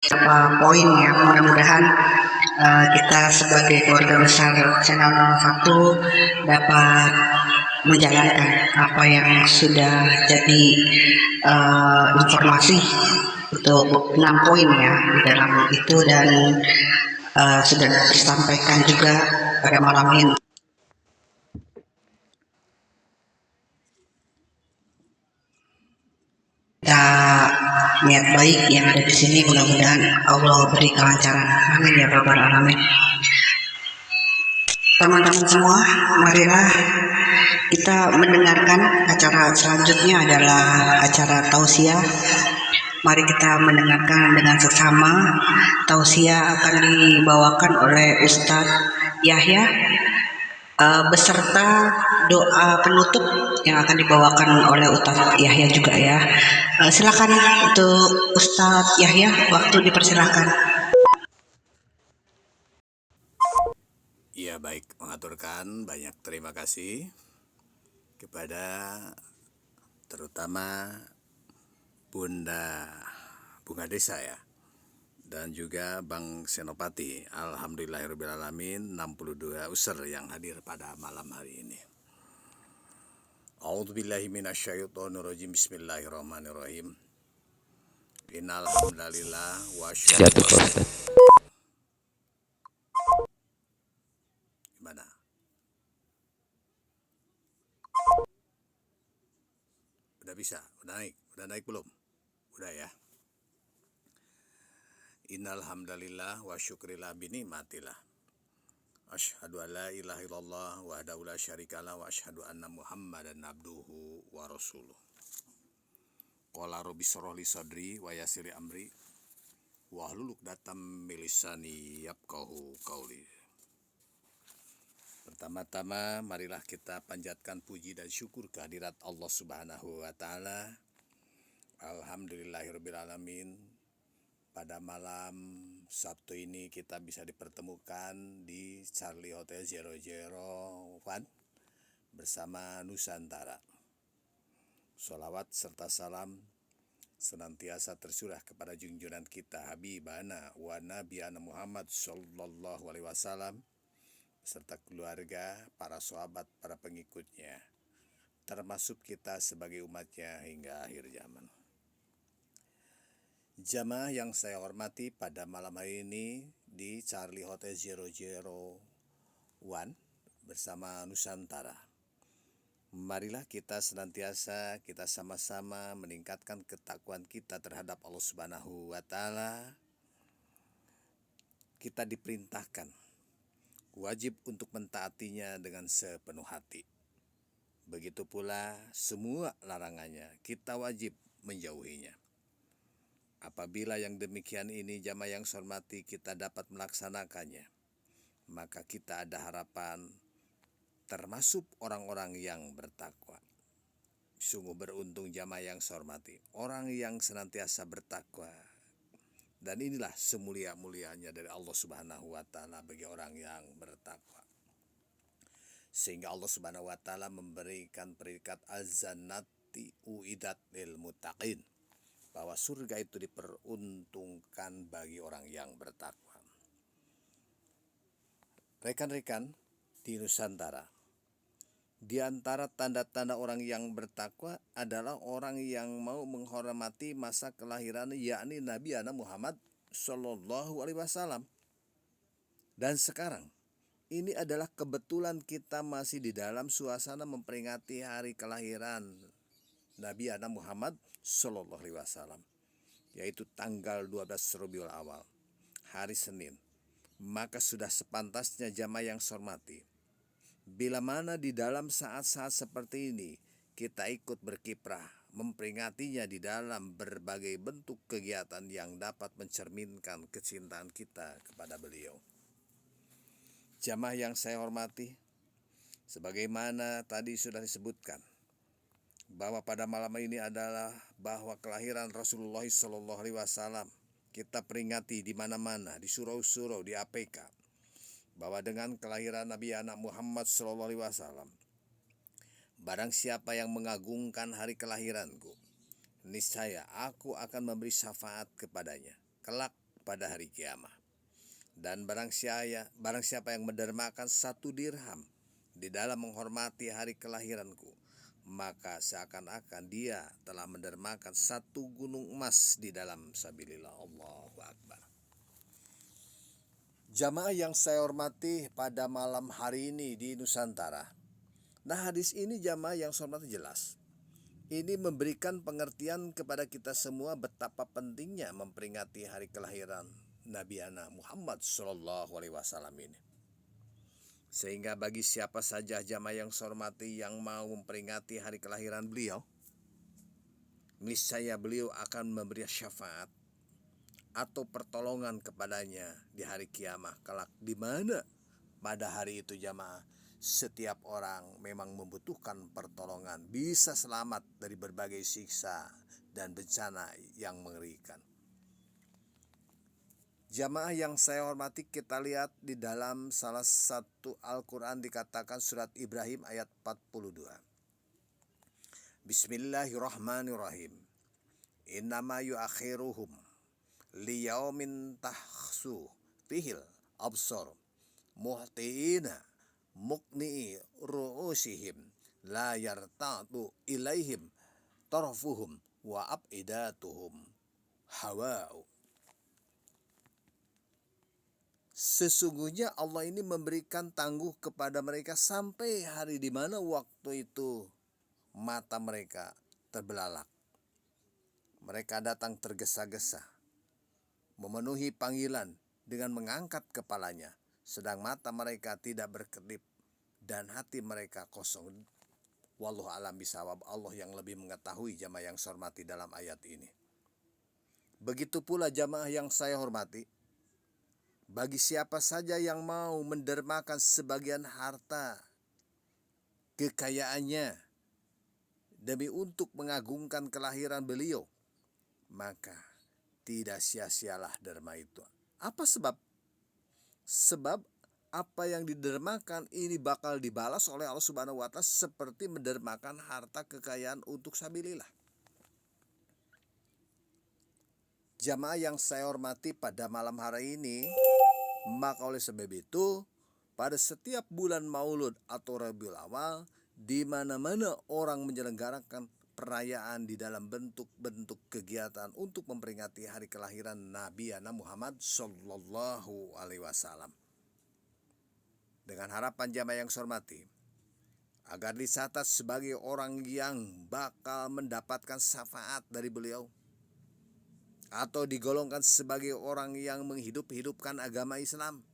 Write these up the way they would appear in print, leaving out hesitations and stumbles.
beberapa poin ya, mudah-mudahan kita sebagai keluarga besar channel 01 dapat menjalankan apa yang sudah jadi informasi untuk 6 poin ya di dalam itu, dan sudah disampaikan juga pada malam ini. Kita niat baik yang ada di sini, mudah-mudahan Allah beri kelancaran. Amin ya rabbal alamin. Teman-teman semua, marilah kita mendengarkan acara selanjutnya adalah acara tausiah. Mari kita mendengarkan dengan seksama. Tausiah akan dibawakan oleh Ustadz Yahya beserta doa penutup yang akan dibawakan oleh Ustadz Yahya juga ya. Silakan untuk Ustadz Yahya, waktu dipersilakan. Ya baik, mengaturkan banyak terima kasih kepada terutama Bunda Bunga Desa ya, dan juga Bang Senopati. Alhamdulillahirrahmanirrahim, 62 user yang hadir pada malam hari ini. A'udzubillahi minasyaitonirrajim. Bismillahirrahmanirrahim. Innal hamdalillah wa syukur. Gimana? Udah bisa? Udah naik belum? Udah ya. Innal hamdalillah wa syukrillah binimatillah. Asyhadu an la ilaha illallah wahdahu la syarikalah wa asyhadu anna Muhammadan abduhu wa rasuluh. Qala rabbi shrah li sadri wa yassir li amri wahlul 'uqdatam min lisani yafqahu qauli. Pertama-tama marilah kita panjatkan puji dan syukur kehadirat Allah Subhanahu wa taala. Alhamdulillahirabbil alamin. Pada malam Sabtu ini kita bisa dipertemukan di Charlie Hotel 001 bersama Nusantara. Sholawat serta salam senantiasa tercurah kepada junjungan kita Habibana wa Nabiyana Muhammad Sallallahu Alaihi Wasallam beserta keluarga, para sahabat, para pengikutnya, termasuk kita sebagai umatnya hingga akhir zaman. Jamaah yang saya hormati, pada malam hari ini di Charlie Hotel 001 bersama Nusantara, marilah kita senantiasa, kita sama-sama meningkatkan ketakwaan kita terhadap Allah Subhanahu wa taala. Kita diperintahkan wajib untuk mentaatinya dengan sepenuh hati. Begitu pula semua larangannya kita wajib menjauhinya. Apabila yang demikian ini jamaah yang saya hormati kita dapat melaksanakannya, maka kita ada harapan termasuk orang-orang yang bertakwa. Sungguh beruntung jamaah yang saya hormati, orang yang senantiasa bertakwa. Dan inilah semulia-mulianya dari Allah Subhanahu wa taala bagi orang yang bertakwa. Sehingga Allah Subhanahu wa taala memberikan predikat az-zannati uidat lil muttaqin, bahwa surga itu diperuntukkan bagi orang yang bertakwa. Rekan-rekan di Nusantara, di antara tanda-tanda orang yang bertakwa adalah orang yang mau menghormati masa kelahiran, yakni Nabi Muhammad Sallallahu Alaihi Wasallam. Dan sekarang ini adalah kebetulan kita masih di dalam suasana memperingati hari kelahiran Nabi Muhammad Sallallahu Alaihi Wasallam, yaitu tanggal 12 Rabiul Awal, hari Senin. Maka sudah sepantasnya jamaah yang saya hormati, bila mana di dalam saat-saat seperti ini kita ikut berkiprah memperingatinya di dalam berbagai bentuk kegiatan yang dapat mencerminkan kecintaan kita kepada beliau. Jamaah yang saya hormati, sebagaimana tadi sudah disebutkan, bahwa pada malam ini adalah bahwa kelahiran Rasulullah Sallallahu Alaihi Wasallam kita peringati di mana-mana, di surau-surau, di APK, bahwa dengan kelahiran Nabi Muhammad Sallallahu Alaihi Wasallam, barang siapa yang mengagungkan hari kelahiranku, niscaya aku akan memberi syafaat kepadanya kelak pada hari kiamat. Dan barang siapa yang mendermakan 1 dirham di dalam menghormati hari kelahiranku, maka seakan-akan dia telah mendermakan 1 gunung emas di dalam sabilillah. Allahu Akbar. Jamaah yang saya hormati pada malam hari ini di Nusantara. Nah, hadis ini jamaah yang saya hormati jelas. Ini memberikan pengertian kepada kita semua betapa pentingnya memperingati hari kelahiran Nabi ana Muhammad SAW ini. Sehingga bagi siapa saja jamaah yang saya hormati yang mau memperingati hari kelahiran beliau, niscaya beliau akan memberi syafaat atau pertolongan kepadanya di hari kiamat kelak, di mana pada hari itu jamaah setiap orang memang membutuhkan pertolongan, bisa selamat dari berbagai siksa dan bencana yang mengerikan. Jamaah yang saya hormati, kita lihat di dalam salah satu Al-Quran dikatakan surat Ibrahim ayat 42. Bismillahirrahmanirrahim. Innama yuakhiruhum liyaumin tahsu fihil absar muhtiina mukni'i ru'usihim la yartadu ilaihim tarfuhum wa abidatuhum hawa'u. Sesungguhnya Allah ini memberikan tangguh kepada mereka sampai hari di mana waktu itu mata mereka terbelalak. Mereka datang tergesa-gesa, memenuhi panggilan dengan mengangkat kepalanya, sedang mata mereka tidak berkedip dan hati mereka kosong. Wallahu a'lam bishawab. Allah yang lebih mengetahui jamaah yang saya hormati dalam ayat ini. Begitu pula jamaah yang saya hormati, bagi siapa saja yang mau mendermakan sebagian harta kekayaannya demi untuk mengagungkan kelahiran beliau, maka tidak sia-sialah derma itu. Apa sebab? Sebab apa yang didermakan ini bakal dibalas oleh Allah Subhanahu wa Ta'ala seperti mendermakan harta kekayaan untuk sabilillah. Jamaah yang saya hormati pada malam hari ini, maka oleh sebab itu pada setiap bulan Maulud atau Rabiul Awal, di mana-mana orang menyelenggarakan perayaan di dalam bentuk-bentuk kegiatan untuk memperingati hari kelahiran Nabi ana Muhammad Sallallahu Alaihi Wasallam. Dengan harapan jamaah yang saya hormati, agar dicatat sebagai orang yang bakal mendapatkan syafaat dari beliau, atau digolongkan sebagai orang yang menghidup-hidupkan agama Islam.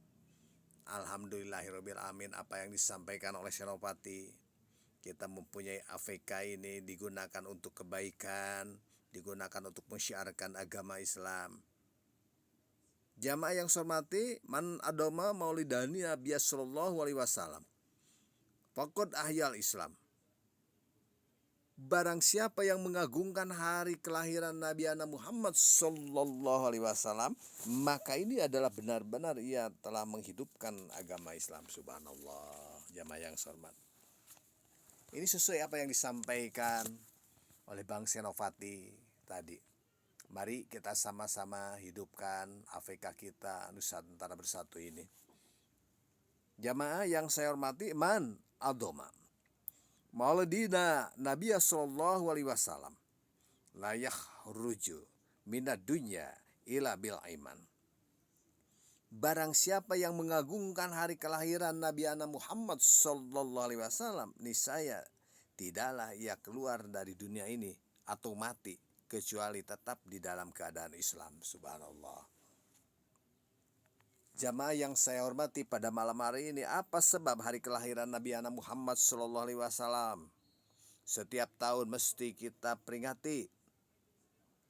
Alhamdulillahirabbil alamin, apa yang disampaikan oleh Senopati, kita mempunyai AVK ini digunakan untuk kebaikan, digunakan untuk menyiarkan agama Islam. Jamaah yang saya hormati, man adoma maulidani Nabi sallallahu alaihi wasallam faqad ahyal Islam. Barang siapa yang mengagungkan hari kelahiran Nabi ana Muhammad sallallahu alaihi wasallam, maka ini adalah benar-benar ia telah menghidupkan agama Islam. Subhanallah, jamaah yang saya hormati. Ini sesuai apa yang disampaikan oleh Bang Senopati tadi. Mari kita sama-sama hidupkan AVK kita Nusantara Bersatu ini. Jamaah yang saya hormati, man adoma maulidina Nabi sallallahu alaihi wasallam la yakhruju minad dunya ila bil iman. Barang siapa yang mengagungkan hari kelahiran Nabi ana Muhammad sallallahu alaihi wasallam, niscaya tidaklah ia keluar dari dunia ini atau mati kecuali tetap di dalam keadaan Islam. Subhanallah. Jamaah yang saya hormati pada malam hari ini, apa sebab hari kelahiran Nabi ana Muhammad sallallahu alaihi wasallam setiap tahun mesti kita peringati?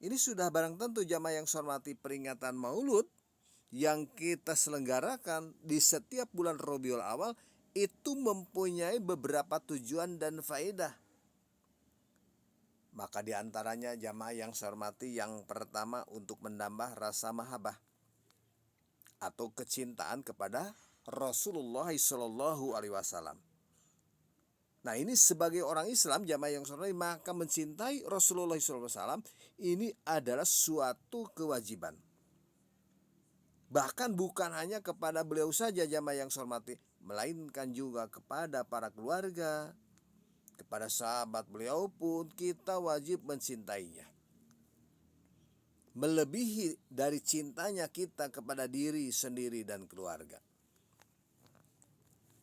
Ini sudah barang tentu jamaah yang saya hormati, peringatan Maulud yang kita selenggarakan di setiap bulan Rabiul Awal itu mempunyai beberapa tujuan dan faedah. Maka diantaranya jamaah yang saya hormati, yang pertama untuk menambah rasa mahabbah atau kecintaan kepada Rasulullah Sallallahu Alaihi Wasallam. Nah, ini sebagai orang Islam jamaah yang saya hormati, maka mencintai Rasulullah Sallallahu Alaihi Wasallam ini adalah suatu kewajiban. Bahkan bukan hanya kepada beliau saja jamaah yang saya hormati, melainkan juga kepada para keluarga, kepada sahabat beliau pun kita wajib mencintainya. Melebihi dari cintanya kita kepada diri sendiri dan keluarga.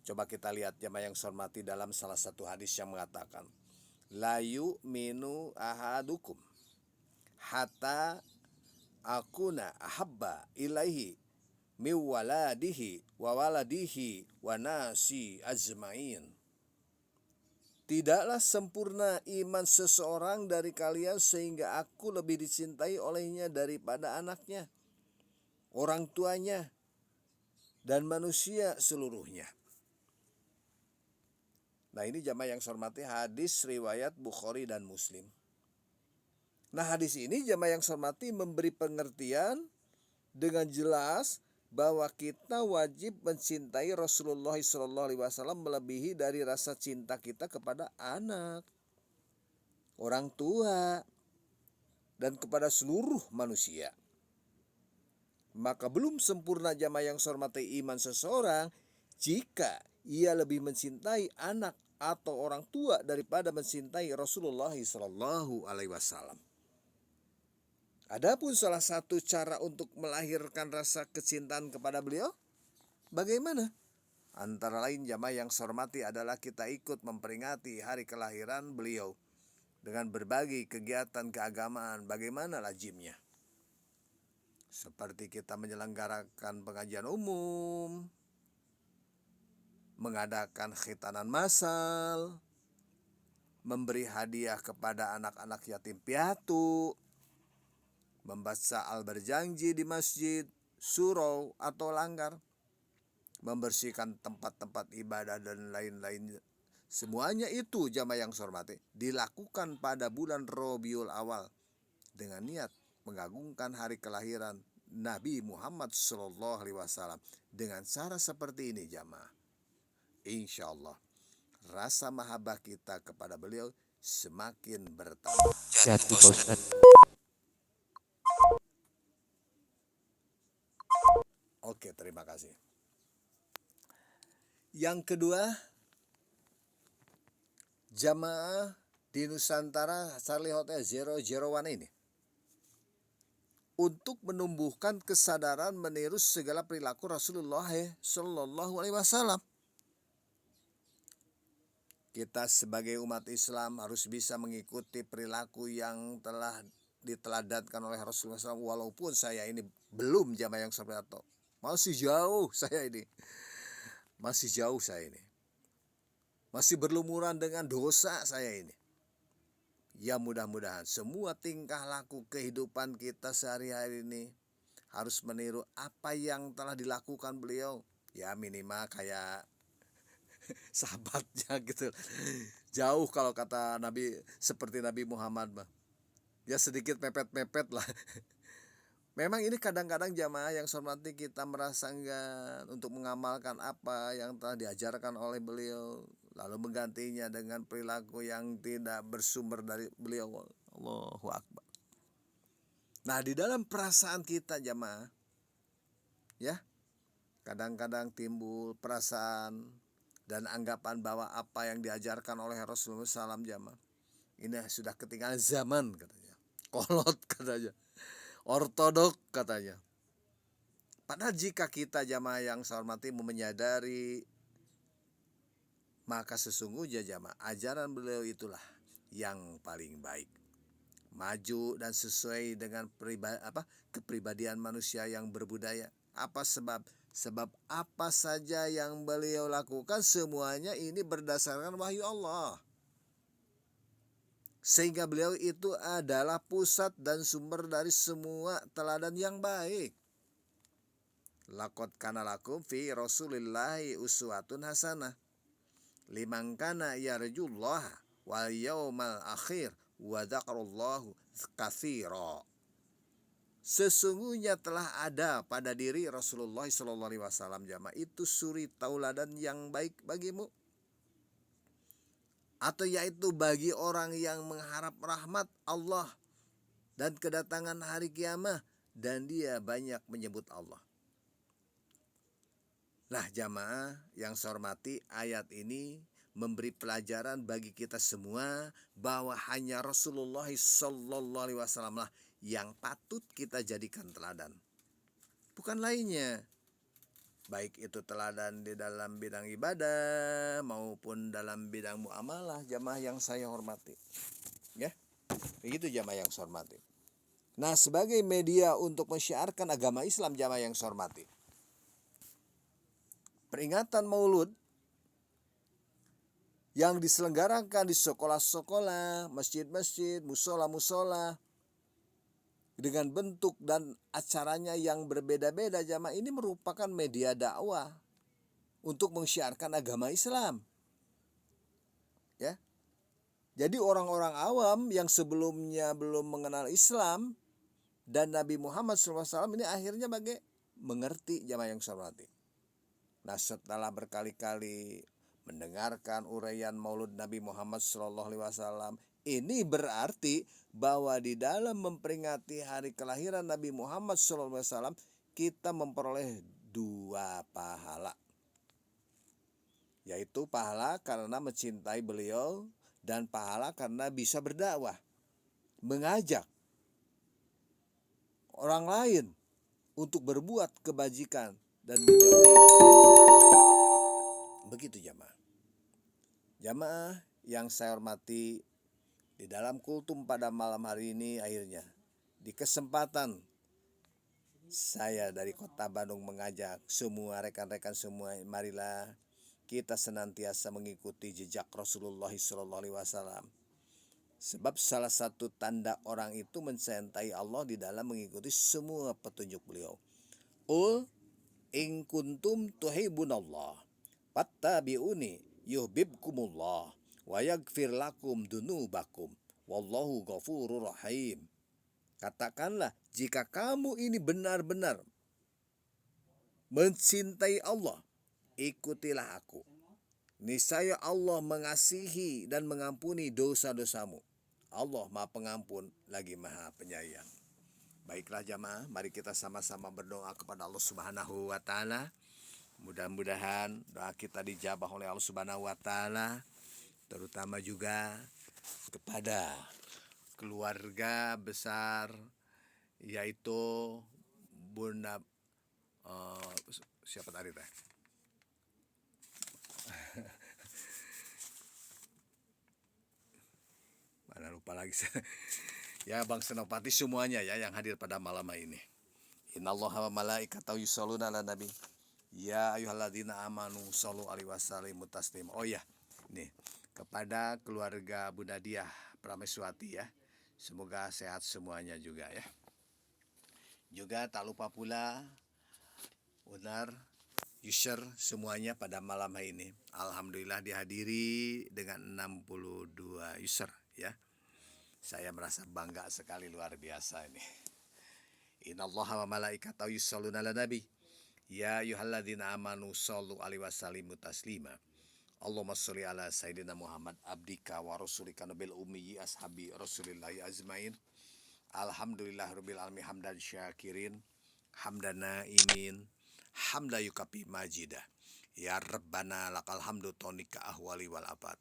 Coba kita lihat jamaah yang saya hormati dalam salah satu hadis yang mengatakan, la yu'minu ahadukum hatta akuna ahabba ilaihi miwaladihi wa waladihi wa nasi ajmain. Tidaklah sempurna iman seseorang dari kalian sehingga aku lebih dicintai olehnya daripada anaknya, orang tuanya, dan manusia seluruhnya. Nah, ini jamaah yang saya hormati hadis riwayat Bukhari dan Muslim. Nah, hadis ini jamaah yang saya hormati memberi pengertian dengan jelas bahwa kita wajib mencintai Rasulullah SAW melebihi dari rasa cinta kita kepada anak, orang tua, dan kepada seluruh manusia. Maka belum sempurna jamaah yang saya hormati iman seseorang jika ia lebih mencintai anak atau orang tua daripada mencintai Rasulullah SAW. Adapun salah satu cara untuk melahirkan rasa kecintaan kepada beliau, bagaimana? Antara lain jamaah yang saya hormati adalah kita ikut memperingati hari kelahiran beliau dengan berbagai kegiatan keagamaan. Bagaimana lazimnya? Seperti kita menyelenggarakan pengajian umum, mengadakan khitanan massal, memberi hadiah kepada anak-anak yatim piatu, membaca al-berjanji di masjid, surau atau langgar, membersihkan tempat-tempat ibadah dan lain-lain. Semuanya itu jamaah yang saya hormati dilakukan pada bulan Rabiul Awal dengan niat mengagungkan hari kelahiran Nabi Muhammad SAW. Dengan cara seperti ini jamaah, insya Allah rasa mahabbah kita kepada beliau semakin bertambah. Jatuh Pak Ustadz. Oke, terima kasih. Yang kedua, jamaah di Nusantara Charlie Hotel 001 ini untuk menumbuhkan kesadaran meniru segala perilaku Rasulullah SAW. Kita sebagai umat Islam harus bisa mengikuti perilaku yang telah diteladankan oleh Rasulullah SAW. Walaupun saya ini belum jamaah yang seperti itu, masih jauh saya ini, masih berlumuran dengan dosa saya ini. Ya mudah-mudahan semua tingkah laku kehidupan kita sehari-hari ini harus meniru apa yang telah dilakukan beliau. Ya minimal kayak sahabatnya gitu. Jauh kalau kata Nabi, seperti Nabi Muhammad mah. Ya sedikit mepet-mepet lah. Memang ini kadang-kadang jamaah yang hormati kita merasa enggan untuk mengamalkan apa yang telah diajarkan oleh beliau, lalu menggantinya dengan perilaku yang tidak bersumber dari beliau. Allahu Akbar. Nah, di dalam perasaan kita jamaah, ya, kadang-kadang timbul perasaan dan anggapan bahwa apa yang diajarkan oleh Rasulullah SAW jamaah, ini sudah ketinggalan zaman katanya, kolot katanya, ortodok katanya. Padahal jika kita jamaah yang saya hormati menyadari, maka sesungguhnya jamaah ajaran beliau itulah yang paling baik, maju dan sesuai dengan kepribadian manusia yang berbudaya. Apa sebab? Sebab apa saja yang beliau lakukan semuanya ini berdasarkan wahyu Allah. Sehingga beliau itu adalah pusat dan sumber dari semua teladan yang baik. Laqad kana lakum fi Rasulillahi uswatun hasanah liman kana yarjullaha wal yaumal akhir wa dzakarallahu katsira. Sesungguhnya telah ada pada diri Rasulullah SAW jamaah itu suri tauladan yang baik bagimu, atau yaitu bagi orang yang mengharap rahmat Allah dan kedatangan hari kiamat dan dia banyak menyebut Allah. Nah, jamaah yang saya hormati, ayat ini memberi pelajaran bagi kita semua bahwa hanya Rasulullah SAW lah yang patut kita jadikan teladan, bukan lainnya. Baik itu teladan di dalam bidang ibadah maupun dalam bidang muamalah, jamaah yang saya hormati. Ya, begitu jamaah yang saya hormati. Nah, sebagai media untuk mensyiarkan agama Islam, jamaah yang saya hormati, peringatan Maulud yang diselenggarakan di sekolah-sekolah, masjid-masjid, musola-musola dengan bentuk dan acaranya yang berbeda-beda, jamaah, ini merupakan media dakwah untuk mensyiarkan agama Islam. Ya. Jadi orang-orang awam yang sebelumnya belum mengenal Islam dan Nabi Muhammad SAW ini akhirnya mengerti, jamaah yang saya hormati. Nah, setelah berkali-kali mendengarkan uraian Maulud Nabi Muhammad SAW, ini berarti bahwa di dalam memperingati hari kelahiran Nabi Muhammad SAW kita memperoleh 2 pahala, yaitu pahala karena mencintai beliau dan pahala karena bisa berdakwah, mengajak orang lain untuk berbuat kebajikan dan menjauhi. Begitu jamaah. Jamaah yang saya hormati, di dalam kultum pada malam hari ini akhirnya di kesempatan saya dari Kota Bandung mengajak semua rekan-rekan semua, marilah kita senantiasa mengikuti jejak Rasulullah SAW. Sebab salah satu tanda orang itu mencintai Allah di dalam mengikuti semua petunjuk beliau. In kuntum tuhibbunallah fattabi'uni yuhibbukumullah wa yaghfir lakum dunubakum wallahu ghafurur rahim. Katakanlah, jika kamu ini benar-benar mencintai Allah, ikutilah aku. Niscaya Allah mengasihi dan mengampuni dosa-dosamu. Allah Maha Pengampun lagi Maha Penyayang. Baiklah jamaah, mari kita sama-sama berdoa kepada Allah Subhanahu wa taala. Mudah-mudahan doa kita dijabah oleh Allah Subhanahu wa taala, terutama juga kepada keluarga besar yaitu Bunda siapa tadi teh? Mana lupa lagi saya. Ya, Bang Senopati semuanya ya yang hadir pada malam ini. Innallaha wa malaikatahu yusholluna 'alan nabi. Ya ayyuhalladzina amanu shollu alaihi wasallimu taslima. Oh ya, nih kepada keluarga Bunda Diah Prameswati ya. Semoga sehat semuanya juga ya. Juga tak lupa pula Unar, user semuanya pada malam hari ini. Alhamdulillah dihadiri dengan 62 user ya. Saya merasa bangga sekali, luar biasa ini. Innallaha wa malaikatahu yusholluna 'alan nabi. Ya ayyuhalladzina amanu shollu alaihi wasallimu taslima. Allahumma sholli ala sayyidina Muhammad abdika wa rasulika nabil ummi ashabi rasulillahi azmain. Alhamdulillahirabbil alamin hamdan syakirin hamdana imin hamda yukapi majidah. Ya Rabbana lakal hamdu tonika ahwali wal afat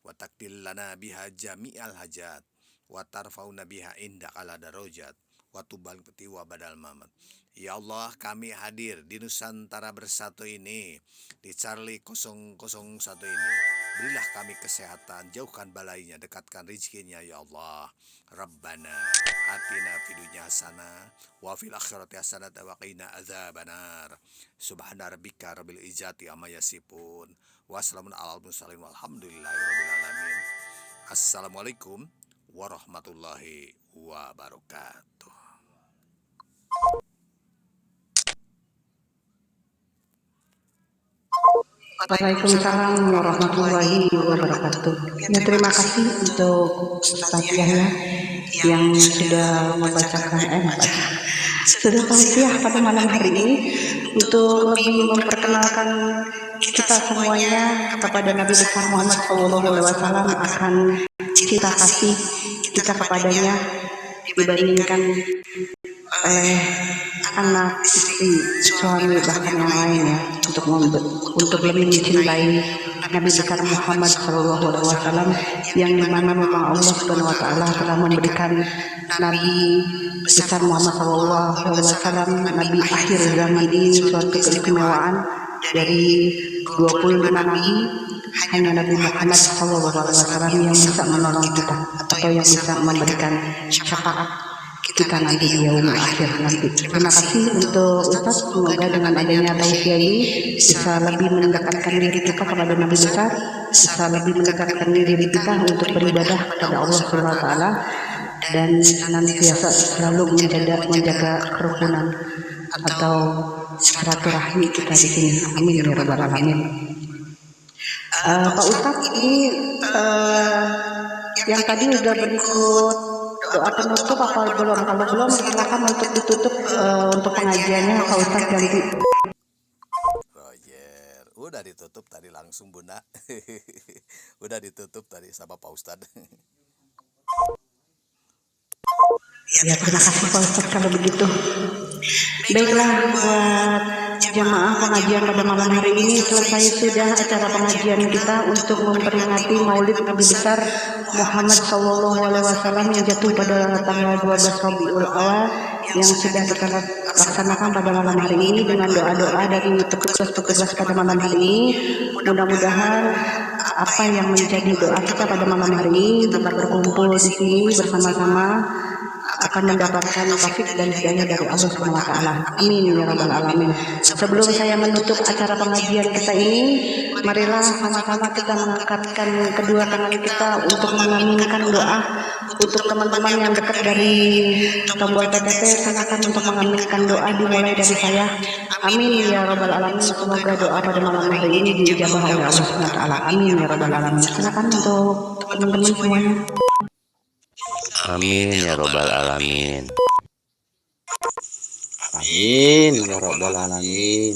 wa takdil lana biha jami'al hajat wa tarfauna biha indak ala darajat wa tubal peti wa badal mamat. Ya Allah, kami hadir di Nusantara Bersatu ini, di Charlie 001 ini. Berilah kami kesehatan, jauhkan balainya, dekatkan rezekinya ya Allah. Rabbana atina fid dunya hasanah wa fil akhirati hasanah wa qina adzabannar. Subhana rabbika rabbil izzati amma yasifun. Wassalamun alal mursalin walhamdulillahirabbil alamin. Assalamualaikum warahmatullahi wabarakatuh. Waalaikumsalam warahmatullahi wabarakatuh. Ya, terima kasih untuk Ustaz Yahya yang sudah sudah tausiah pada malam hari ini untuk lebih memperkenalkan kita semuanya kepada Nabi besar Muhammad SAW akan cinta kasih kita kepadanya dibandingkan oleh anak, istri, suami, bahkan yang lain ya, untuk lebih mencintai Nabi besar Muhammad SAW, yang dimana memang Allah Subhanahu Wa Taala telah memberikan Nabi besar Muhammad SAW, Nabi akhir zaman ini, suatu keistimewaan. Dari 25 nabi, hanya Nabi Muhammad SAW yang bisa menolong kita, atau yang bisa memberikan syafaat kita nanti di yaumul akhir nanti. Terima kasih untuk Ustaz, semoga dengan adanya tausiah ini bisa lebih mendekatkan diri kita kepada Nabi besar, bisa lebih mendekatkan diri kita untuk beribadah kepada Allah Subhanahu Wa Taala, dan senantiasa selalu menjaga kerukunan atau silaturahmi kita di sini. Amin ya rabbal alamin. Pak Ustadz, ini yang tadi udah berikut doa penutup apa belum? Kalau belum, silakan untuk ditutup untuk pengajiannya Pak Ustadz ganti. Roger, udah ditutup tadi langsung Bunda. Udah ditutup tadi sama Pak Ustadz. Ya, terima kasih Pak Ustadz kalau begitu. Baiklah, buat jamaah pengajian pada malam hari ini selesai sudah acara pengajian kita untuk memperingati Maulid Nabi besar Muhammad SAW yang jatuh pada tanggal 12 Rabiul Awal, yang sudah kita laksanakan pada malam hari ini dengan doa-doa dari petugas-petugas pada malam hari ini. Mudah-mudahan apa yang menjadi doa kita pada malam hari ini, kita berkumpul di sini bersama-sama akan mendapatkan taufik dan hidayah dari Allah Subhanahu Wa Taala. Amin ya rabbal alamin. Sebelum saya menutup acara pengajian kita ini, marilah sama-sama kita mengangkatkan kedua tangan kita untuk mengaminkan doa. Untuk teman-teman yang dekat dari tombol PTT, silakan untuk mengaminkan doa dimulai dari saya. Amin ya rabbal alamin. Semoga doa pada malam hari ini diijabah oleh Allah Subhanahu Wa Taala. Amin ya rabbal alamin. Silakan untuk teman-teman semuanya. Amin ya robbal alamin. Amin ya robbal alamin.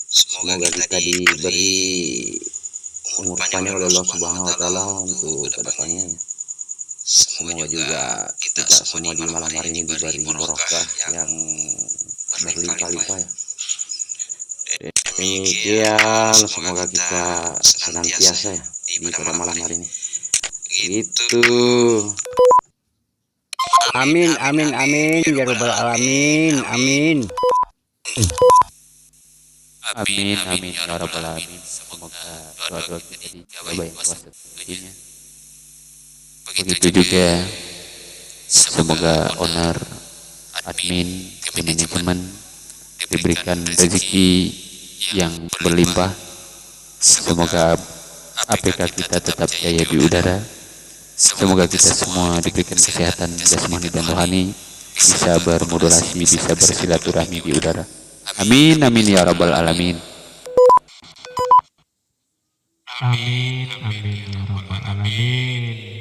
Semoga kita diberi umur panjang oleh Allah Subhanahu Wa Taala untuk kedepannya. Semoga juga kita semua di malam hari ini diberi barokah yang berlimpah-limpah ya. Demikian, semoga kita senantiasa ya di pada malam hari ini. Gitu. Amin amin amin ya rabbal alamin. Amin. Amin amin ya rabbal alamin. Semoga doa-doa kita dijawab yang kuasa tentunya. Begitu juga semoga owner, admin, manajemen diberikan rezeki yang berlimpah. Semoga APK kita tetap jaya di udara. Semoga kita semua diberikan kesehatan jasmani dan rohani, bisa bermodulasi, bisa bersilaturahmi di udara. Amin amin ya rabbal alamin. Amin amin ya rabbal alamin.